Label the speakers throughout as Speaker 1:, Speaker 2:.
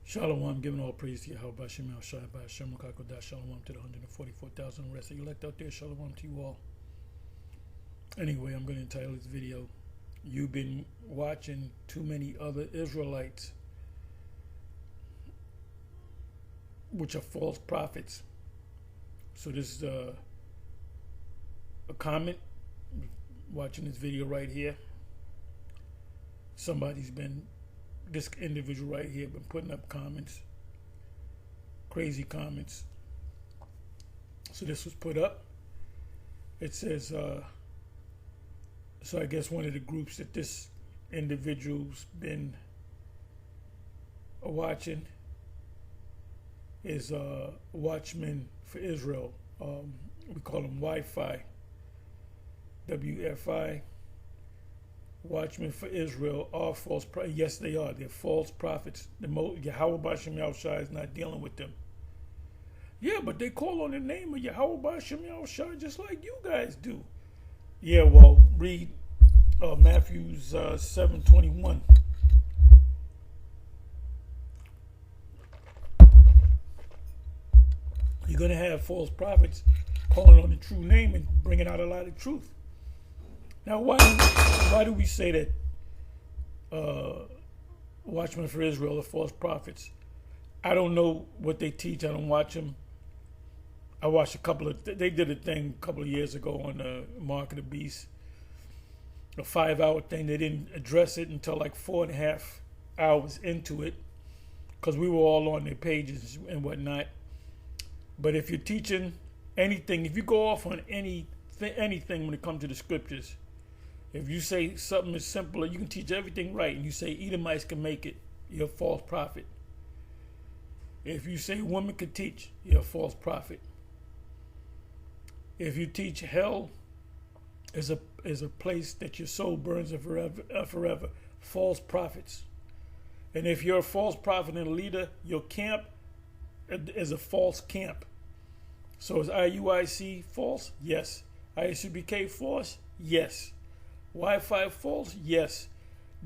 Speaker 1: Shalom, giving all praise to Yahweh Bashem Al Shai by Hashem Kakodah. Shalom to the 144,000 rest of you elect out there. Shalom to you all. Anyway, I'm going to entitle this video, You've Been Watching Too Many Other Israelites, which are false prophets. So this is a comment, watching this video right here. This individual right here been putting up comments, crazy comments. So this was put up. It says, so I guess one of the groups that this individual's been watching is Watchmen for Israel. We call them Wi-Fi, WFI. Watchmen for Israel are false prophets. Yes, they are. They're false prophets. Yahweh Bashem Yahushua is not dealing with them. Yeah, but they call on the name of Yahweh Bashem Yahushua just like you guys do. Yeah, well, read Matthew's 7:21. You're going to have false prophets calling on the true name and bringing out a lot of truth. Now, why do we say that Watchmen for Israel are false prophets? I don't know what they teach. I don't watch them. I watched they did a thing a couple of years ago on Mark of the Beast, a 5-hour thing. They didn't address it until like 4.5 hours into it because we were all on their pages and whatnot. But if you're teaching anything, if you go off on anything when it comes to the scriptures, if you say something is simple, you can teach everything right, and you say Edomites can make it, you're a false prophet. If you say women could teach, you're a false prophet. If you teach hell is a place that your soul burns forever, false prophets. And if you're a false prophet and a leader, your camp is a false camp. So is IUIC false? Yes. ISUBK false? Yes. Wi-Fi false? Yes.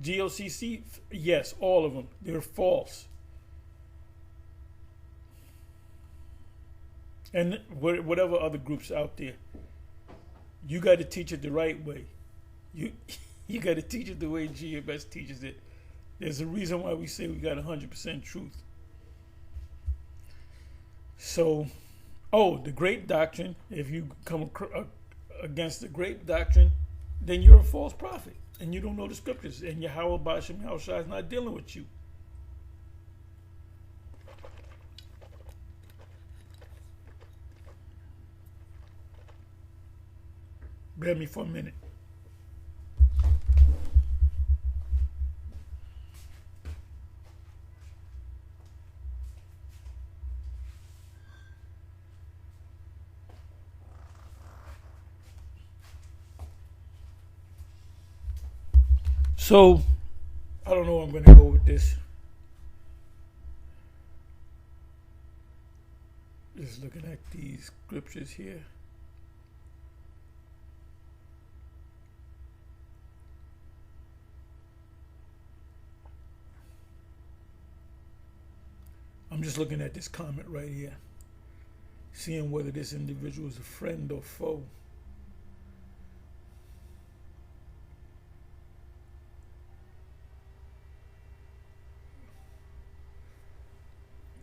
Speaker 1: GOCC? Yes. All of them. They're false. And whatever other groups out there, you got to teach it the right way. You got to teach it the way GMS teaches it. There's a reason why we say we got 100% truth. So, the great doctrine, if you come against the great doctrine, then you're a false prophet and you don't know the scriptures, and Yahweh Bashem Yahushua is not dealing with you. Bear me for a minute. So, I don't know where I'm going to go with this. Just looking at these scriptures here. I'm just looking at this comment right here, seeing whether this individual is a friend or foe.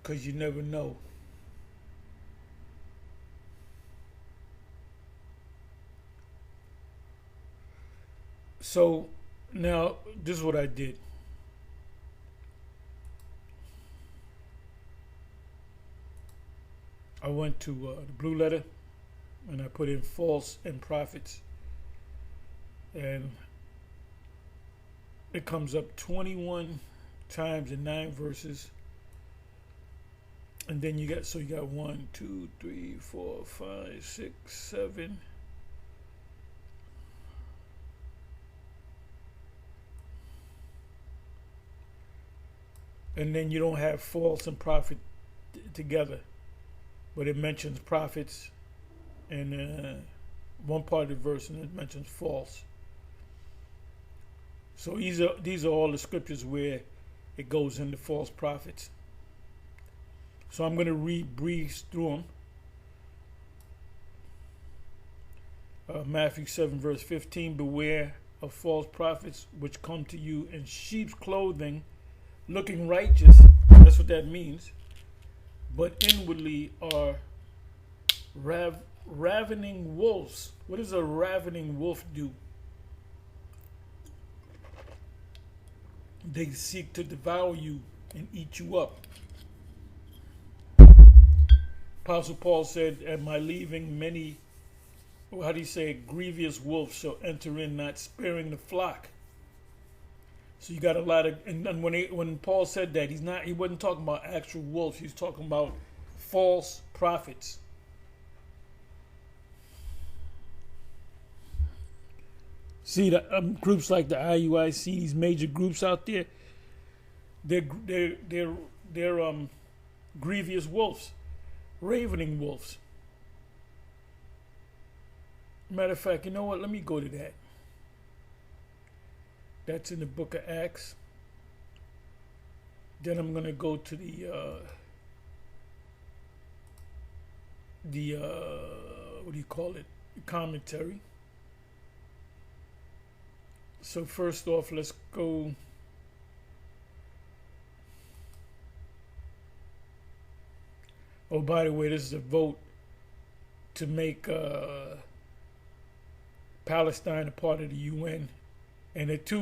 Speaker 1: Because you never know. So now this is what I did. I went to the blue letter and I put in false and prophets, and it comes up 21 times in 9 verses. And then you got 1, 2, 3, 4, 5, 6, 7. And then you don't have false and prophet together, but it mentions prophets in one part of the verse, and it mentions false. So these are all the scriptures where it goes into false prophets. So I'm going to breeze through them. Matthew 7 verse 15, beware of false prophets which come to you in sheep's clothing, looking righteous. That's what that means. But inwardly are ravening wolves. What does a ravening wolf do? They seek to devour you and eat you up. Apostle Paul said, at my leaving many, how do you say, grievous wolves shall enter in, not sparing the flock. So you got a lot of, and when Paul said that, he wasn't talking about actual wolves. He was talking about false prophets. See, the groups like the IUIC, these major groups out there, they're grievous wolves, ravening wolves. Matter of fact, you know what? Let me go to that. That's in the book of Acts. Then I'm going to go to the what do you call it? Commentary. So first off, let's go. Oh, by the way, this is a vote to make Palestine a part of the UN. And it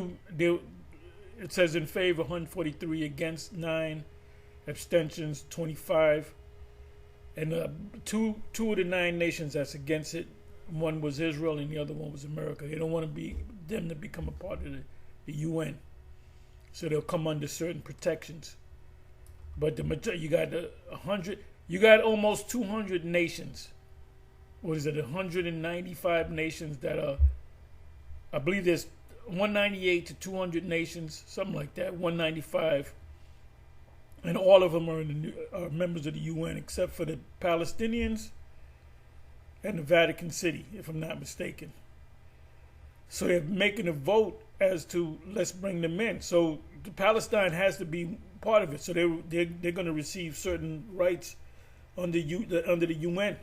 Speaker 1: says in favor 143, against 9, abstentions 25. And two of the 9 nations that's against it, one was Israel and the other one was America. They don't want them to become a part of the UN. So they'll come under certain protections. But you got almost 200 nations. What is it? 195 nations that are, I believe there's 198 to 200 nations, something like that, 195. And all of them are members of the UN except for the Palestinians and the Vatican City, if I'm not mistaken. So they're making a vote as to let's bring them in. So Palestine has to be part of it. So they're going to receive certain rights under the UN.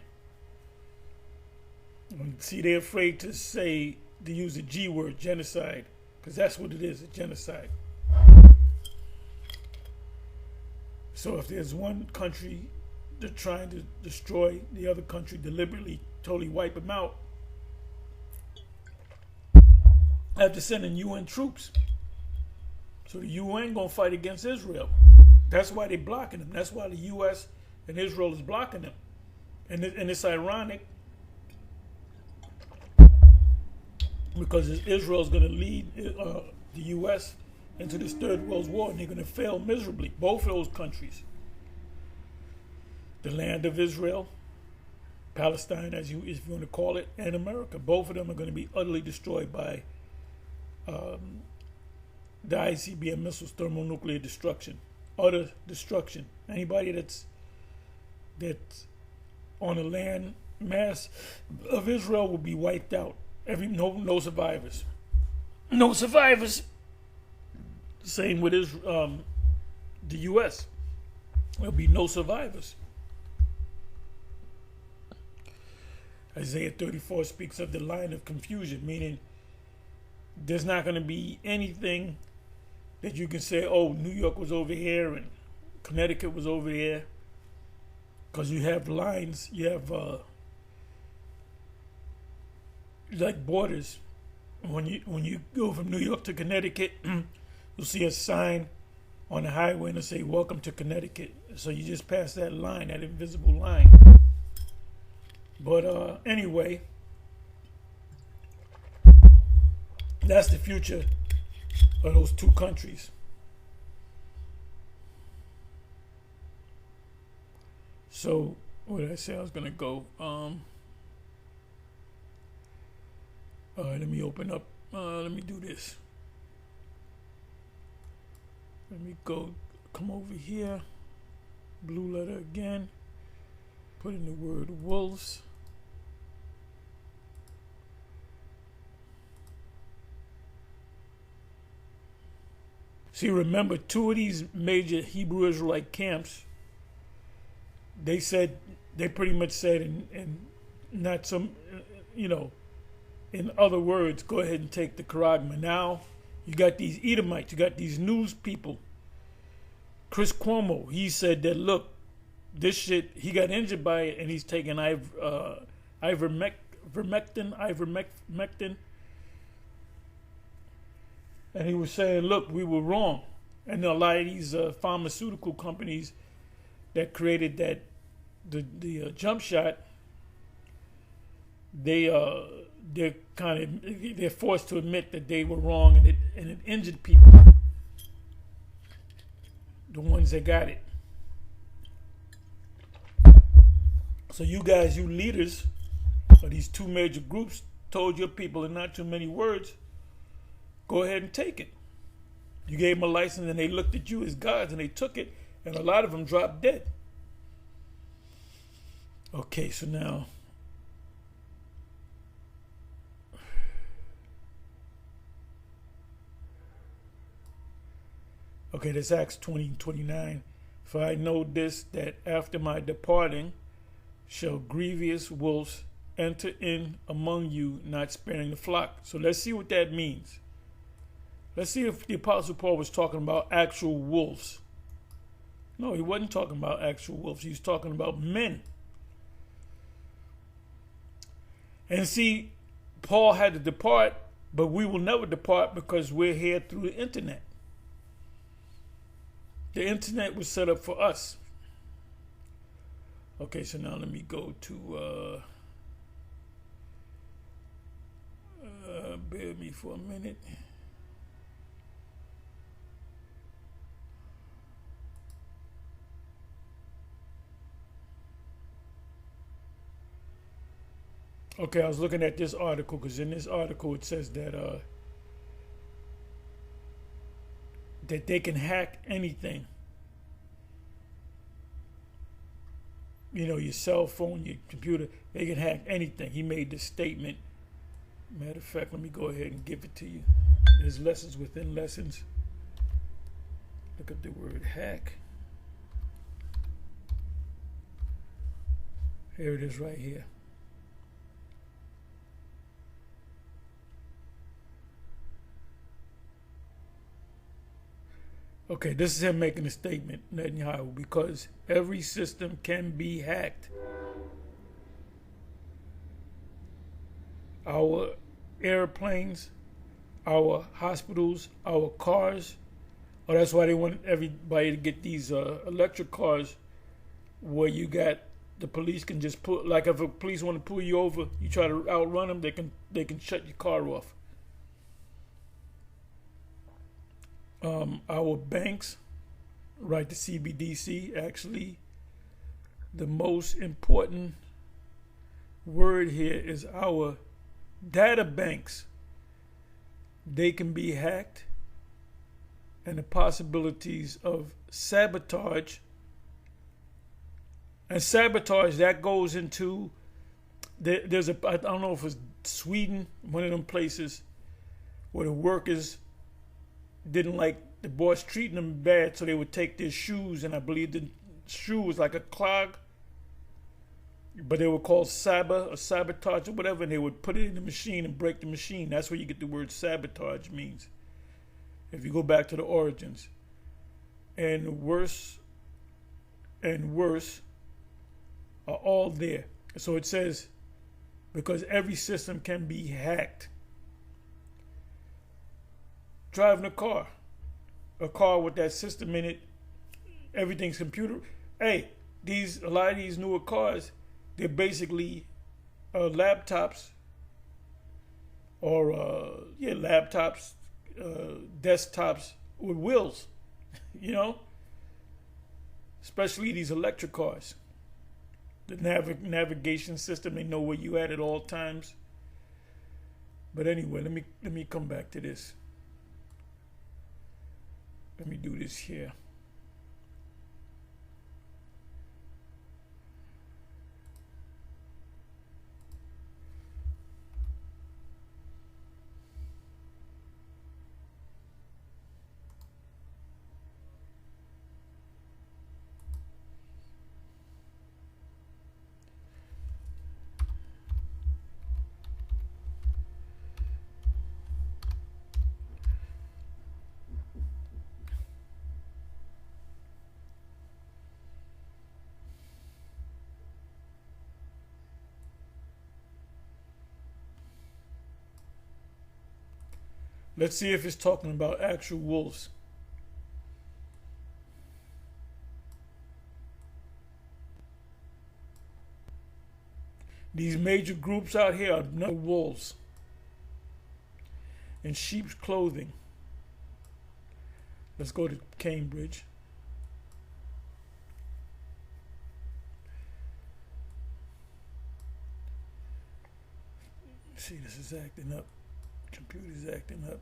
Speaker 1: See, they're afraid to use the G word, genocide, because that's what it is, a genocide. So if there's one country they're trying to destroy the other country, deliberately, totally wipe them out, I have to send in UN troops. So the UN gonna fight against Israel. That's why they're blocking them. That's why the US and Israel is blocking them. And it's ironic because Israel's gonna lead the US into this Third World War, and they're gonna fail miserably. Both of those countries. The land of Israel, Palestine, if you want to call it, and America. Both of them are going to be utterly destroyed by the ICBM missiles, thermonuclear destruction, utter destruction. Anybody that's on the land mass of Israel will be wiped out. No survivors. No survivors. Same with the U.S. There'll be no survivors. Isaiah 34 speaks of the line of confusion, meaning there's not going to be anything that you can say, oh, New York was over here and Connecticut was over here, because you have lines, you have like borders. When you go from New York to Connecticut, you'll see a sign on the highway and it'll say, welcome to Connecticut. So you just pass that line, that invisible line. But anyway, that's the future of those two countries. So, what did I say? I was going to go. All right, let me open up. Let me do this. Let me come over here. Blue letter again. Put in the word wolves. See, remember, two of these major Hebrew Israelite camps they said, they pretty much said, and not some, you know, in other words, go ahead and take the charagma. Now you got these Edomites, you got these news people. Chris Cuomo, he said that, look, this shit, he got injured by it, and he's taking ivermectin, and he was saying, look, we were wrong. And a lot of these pharmaceutical companies that created that the jump shot, they're forced to admit that they were wrong, and it injured people, the ones that got it. So you guys, you leaders of these two major groups, told your people in not too many words, go ahead and take it. You gave them a license, and they looked at you as gods, and they took it, and a lot of them dropped dead. Okay, so now, okay, this Acts 20:29. For I know this, that after my departing shall grievous wolves enter in among you, not sparing the flock. So let's see what that means. Let's see if the Apostle Paul was talking about actual wolves. No, he wasn't talking about actual wolves. He was talking about men. And see, Paul had to depart, but we will never depart because we're here through the internet. The internet was set up for us. Okay, so now let me go to, bear with me for a minute. Okay, I was looking at this article because in this article it says that that they can hack anything. You know, your cell phone, your computer, they can hack anything. He made this statement. Matter of fact, let me go ahead and give it to you. There's lessons within lessons. Look up the word hack. Here it is right here. Okay, this is him making a statement, Netanyahu, because every system can be hacked. Our airplanes, our hospitals, our cars. Oh, that's why they want everybody to get these electric cars where you got the police can just pull, like if a police want to pull you over, you try to outrun them, they can shut your car off. Our banks, right, the CBDC, actually, the most important word here is our data banks. They can be hacked, and the possibilities of sabotage. And sabotage, that goes into, there's a, I don't know if it's Sweden, one of them places where the workers didn't like the boss treating them bad, so they would take their shoes, and I believe the shoe was like a clog, but they were called sabotage or whatever, and they would put it in the machine and break the machine. That's where you get the word sabotage means, if you go back to the origins. And worse are all there. So it says, because every system can be hacked. Driving a car with that system in it, everything's computer. Hey, a lot of these newer cars, they're basically laptops, or laptops, desktops with wheels, you know, especially these electric cars. The navigation system, they know where you at all times. But anyway, let me come back to this. Let me do this here. Let's see if it's talking about actual wolves. These major groups out here are not wolves in sheep's clothing. Let's go to Cambridge. See, this is acting up. Computer's acting up.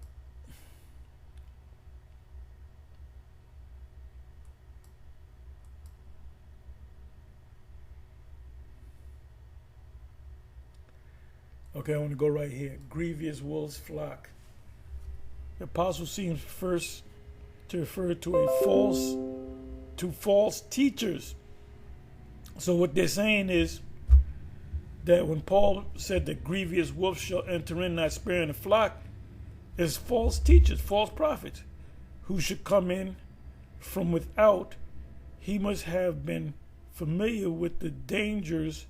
Speaker 1: Okay, I want to go right here. Grievous wolves flock. The apostle seems first to refer to false teachers. So what they're saying is that when Paul said that grievous wolves shall enter in, not sparing the flock, is false teachers, false prophets, who should come in from without. He must have been familiar with the dangers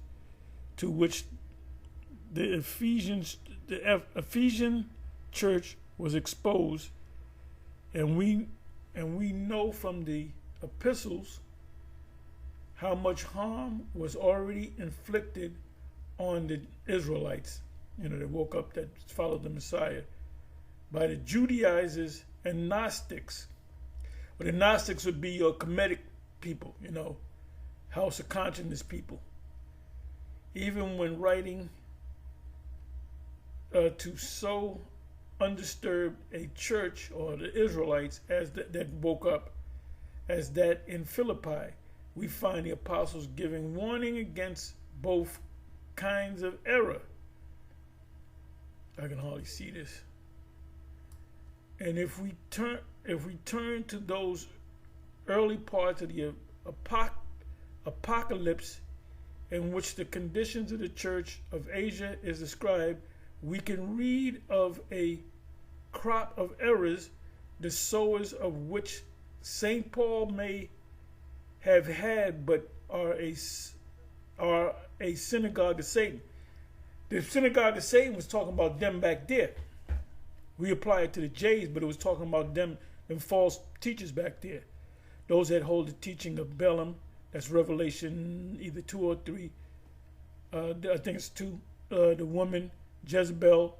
Speaker 1: to which the Ephesian church was exposed, and we know from the epistles how much harm was already inflicted on the Israelites, that woke up, that followed the Messiah, by the Judaizers and Gnostics. But the Gnostics would be your Kemetic people, House of Consciousness people. Even when writing to so undisturbed a church, or the Israelites as that woke up, as that in Philippi, we find the apostles giving warning against both kinds of error. I can hardly see this. And if we turn to those early parts of the apocalypse, in which the conditions of the church of Asia is described, we can read of a crop of errors, the sowers of which St. Paul may have had, but are a synagogue of Satan. The synagogue of Satan was talking about them back there. We apply it to the Jays, but it was talking about them false teachers back there. Those that hold the teaching of Balaam, that's Revelation either 2 or 3. I think it's 2. The woman Jezebel,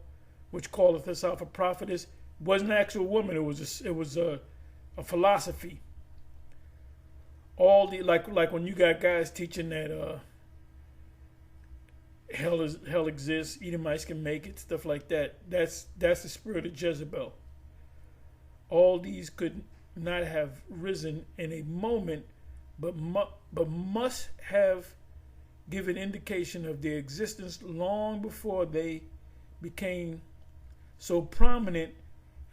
Speaker 1: which calleth herself a prophetess, wasn't an actual woman. It was a philosophy. All the like when you got guys teaching that hell exists, Edomites can make it, stuff like that. That's the spirit of Jezebel. All these could not have risen in a moment, but must have given indication of their existence long before they became so prominent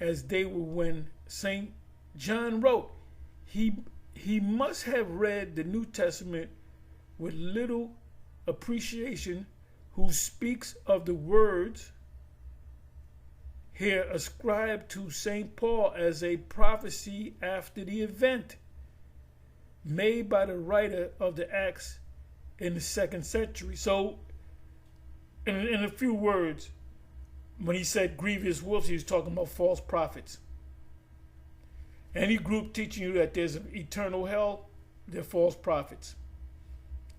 Speaker 1: as they were when St. John wrote. He must have read the New Testament with little appreciation, who speaks of the words here ascribed to St. Paul as a prophecy after the event made by the writer of the Acts in the 2nd century. So, in a few words, when he said grievous wolves, he was talking about false prophets. Any group teaching you that there's an eternal hell, they're false prophets.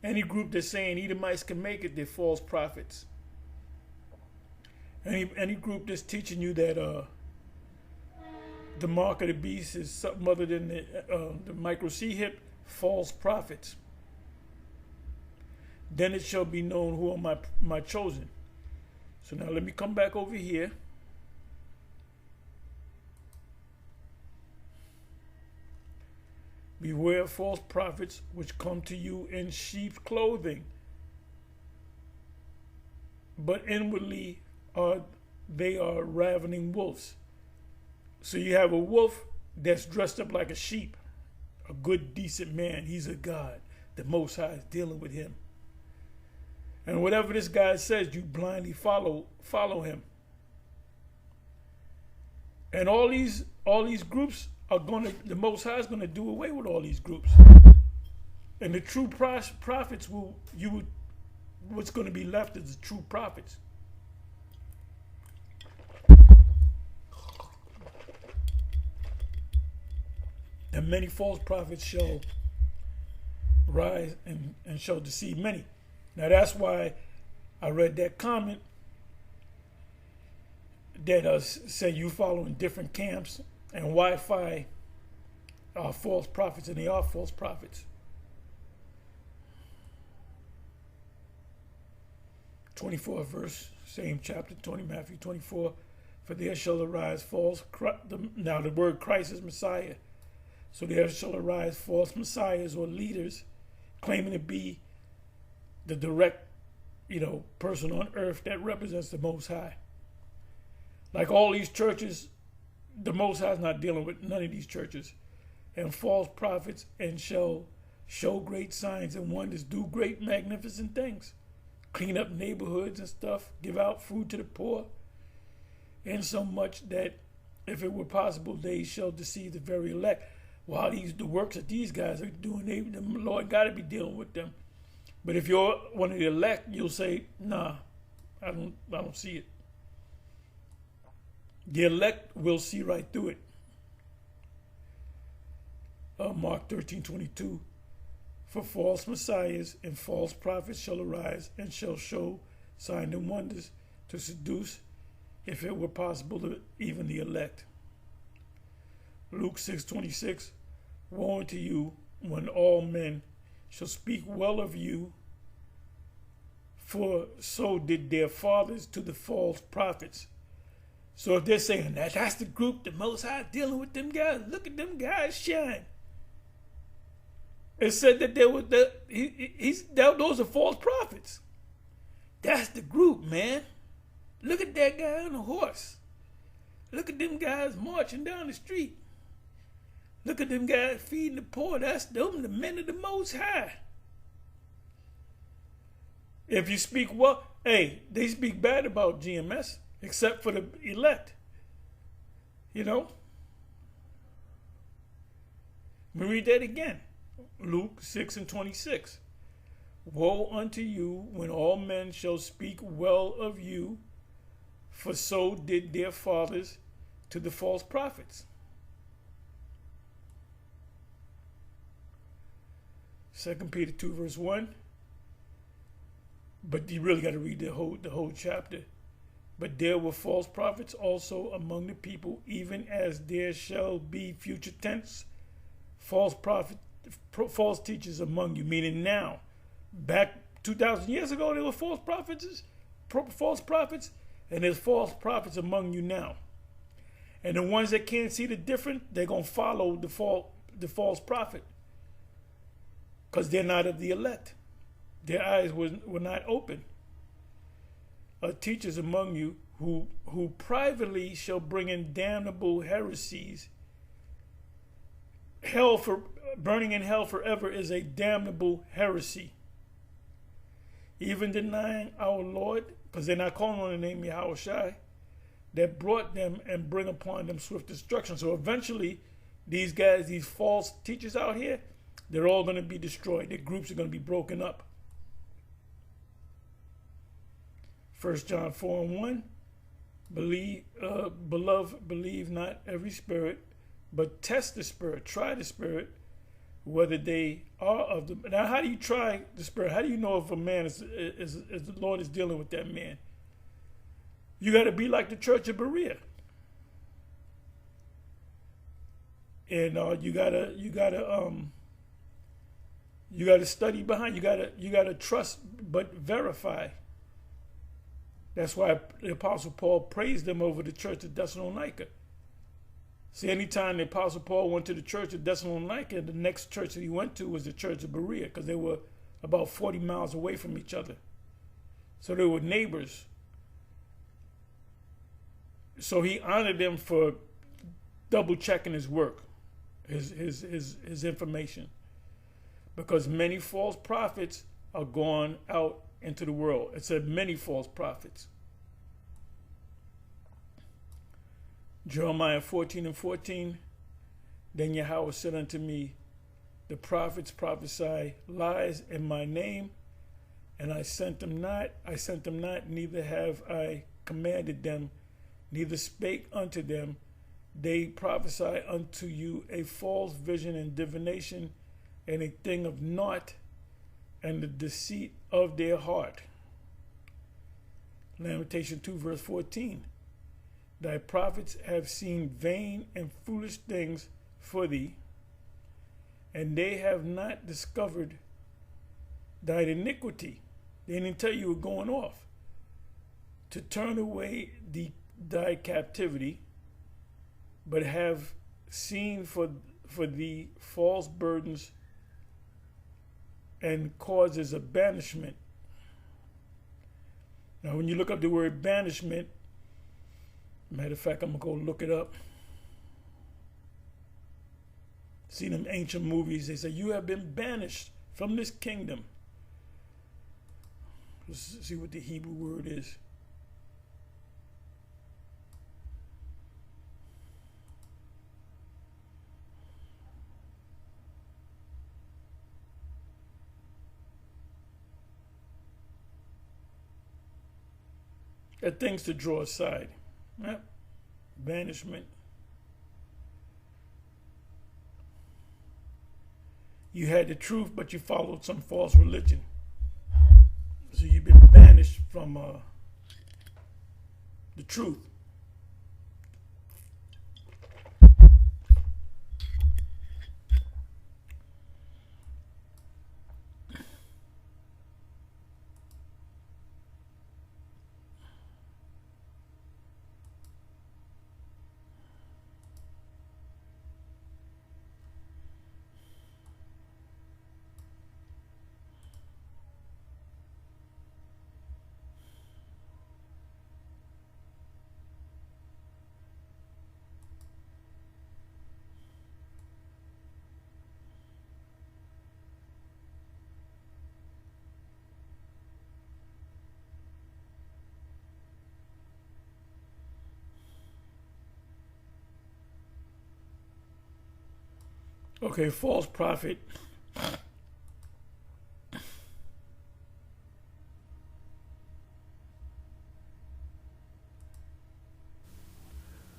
Speaker 1: Any group that's saying Edomites can make it, they're false prophets. Any group that's teaching you that the mark of the beast is something other than the micro C hip, false prophets. Then it shall be known who are my chosen. So now let me come back over here. Beware of false prophets which come to you in sheep's clothing, but inwardly they are ravening wolves. So you have a wolf that's dressed up like a sheep, a good, decent man. He's a God. The Most High is dealing with him. And whatever this guy says, you blindly follow him. And all these groups are the Most High is going to do away with all these groups. And the true prophets what's going to be left is the true prophets. and many false prophets shall rise and shall deceive many. Now that's why I read that comment that say you following different camps and Wi-Fi are false prophets, and they are false prophets. 24th verse, same chapter 20, Matthew 24. For there shall arise false, now the word Christ is Messiah. So there shall arise false messiahs or leaders claiming to be the direct, person on earth that represents the Most High. Like all these churches, the Most High is not dealing with none of these churches. And false prophets and shall show great signs and wonders, do great magnificent things, clean up neighborhoods and stuff, give out food to the poor, and so much that if it were possible, they shall deceive the very elect. While the works that these guys are doing, the Lord got to be dealing with them. But if you're one of the elect, you'll say, nah, I don't see it. The elect will see right through it. Mark 13:22. For false messiahs and false prophets shall arise and shall show signs and wonders to seduce, if it were possible, even the elect. Luke 6:26. Woe unto you when all men shall speak well of you, for so did their fathers to the false prophets. So if they're saying that's the group the Most High dealing with them guys, look at them guys shine. It said that those are false prophets. That's the group, man. Look at that guy on a horse. Look at them guys marching down the street. Look at them guys feeding the poor. That's them, the men of the Most High. If you speak well, they speak bad about GMS, except for the elect. Let me read that again. Luke 6:26. Woe unto you when all men shall speak well of you, for so did their fathers to the false prophets. 2 Peter 2 verse 1. But you really got to read the whole chapter. But there were false prophets also among the people, even as there shall be, future tense, false teachers among you. Meaning now, back 2,000 years ago, there were false prophets, and there's false prophets among you now. And the ones that can't see the difference, they're gonna follow the false prophet, because they're not of the elect. Their eyes were not open. Teachers among you who privately shall bring in damnable heresies. Burning in hell forever is a damnable heresy. Even denying our Lord, because they're not calling on the name Yahweh Shai, that brought them and bring upon them swift destruction. So eventually, these guys, these false teachers out here, they're all going to be destroyed. Their groups are going to be broken up. 1 John 4:1, beloved, believe not every spirit, but test the spirit, try the spirit, whether they are of the. Now, how do you try the spirit? How do you know if a man is the Lord is dealing with that man? You got to be like the church of Berea, and you gotta study behind. You gotta trust but verify. That's why the Apostle Paul praised them over the church of Thessalonica. See, anytime the Apostle Paul went to the church of Thessalonica, the next church that he went to was the church of Berea, because they were about 40 miles away from each other. So they were neighbors. So he honored them for double checking his work, his information. Because many false prophets are gone out into the world. It said many false prophets. Jeremiah 14:14. Then Yahweh said unto me, the prophets prophesy lies in my name, and I sent them not, neither have I commanded them, neither spake unto them. they prophesy unto you a false vision and divination, and a thing of naught, and the deceit of their heart. Lamentation 2 verse 14. Thy prophets have seen vain and foolish things for thee, and they have not discovered thine iniquity. They didn't tell you were going off. To turn away thy captivity, but have seen for thee false burdens and causes of banishment. Now, when you look up the word banishment, matter of fact, I'm going to go look it up. See them ancient movies, they say, you have been banished from this kingdom. Let's see what the Hebrew word is. They're things to draw aside. Yep. Banishment. You had the truth, but you followed some false religion. So you've been banished from the truth. Okay, false prophet.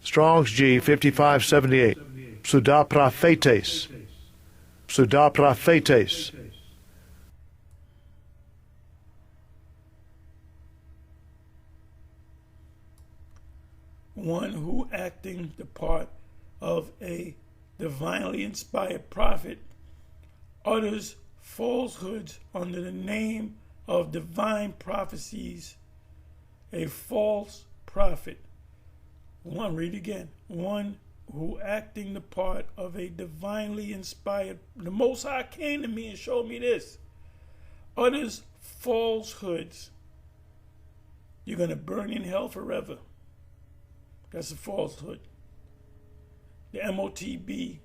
Speaker 2: Strong's G 5578. Pseudoprophetes. Pseudoprophetes.
Speaker 1: One who, acting the part of a divinely inspired prophet, utters falsehoods under the name of divine prophecies. A false prophet. Read again. One who, acting the part of a divinely inspired, the Most High came to me and showed me this, utters falsehoods. You're going to burn in hell forever. That's a falsehood. The MOTB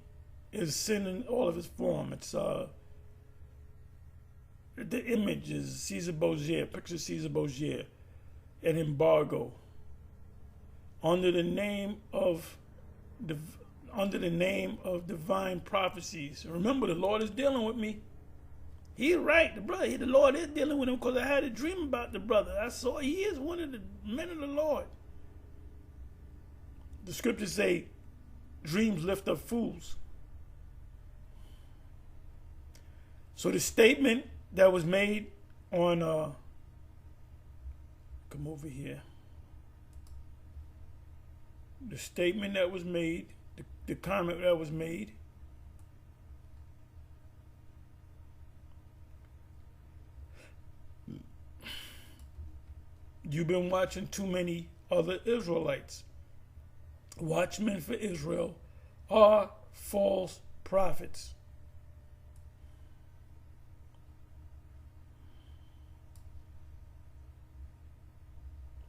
Speaker 1: is sin in all of its form. It's the image is Caesar Borgia, picture Caesar Borgia, an embargo under the name of divine prophecies. Remember, the Lord is dealing with me. He's right, the Lord is dealing with him, because I had a dream about the brother. I saw he is one of the men of the Lord. The scriptures say, dreams lift up fools. So the statement that was made on, come over here. The statement that was made, the comment that was made, you've been watching too many other Israelites. Watchmen for Israel are false prophets.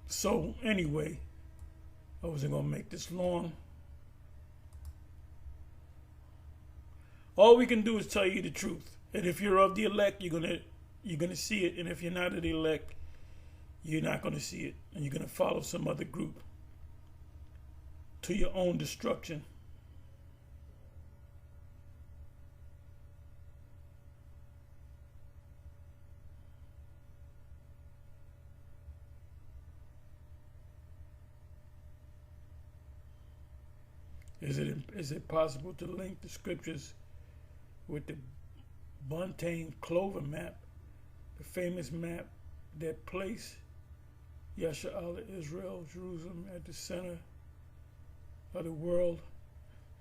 Speaker 1: So anyway, I wasn't going to make this long. All we can do is tell you the truth. And if you're of the elect, you're gonna see it. And if you're not of the elect, you're not going to see it. And you're going to follow some other group to your own destruction. Is it possible to link the scriptures with the Buntain Clover map, the famous map that placed Yasha'Allah, Israel, Jerusalem at the center of the world?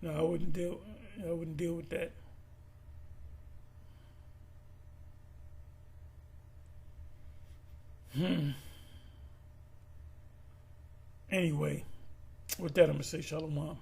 Speaker 1: No, I wouldn't deal with that. Anyway, with that, I'm going to say shalom.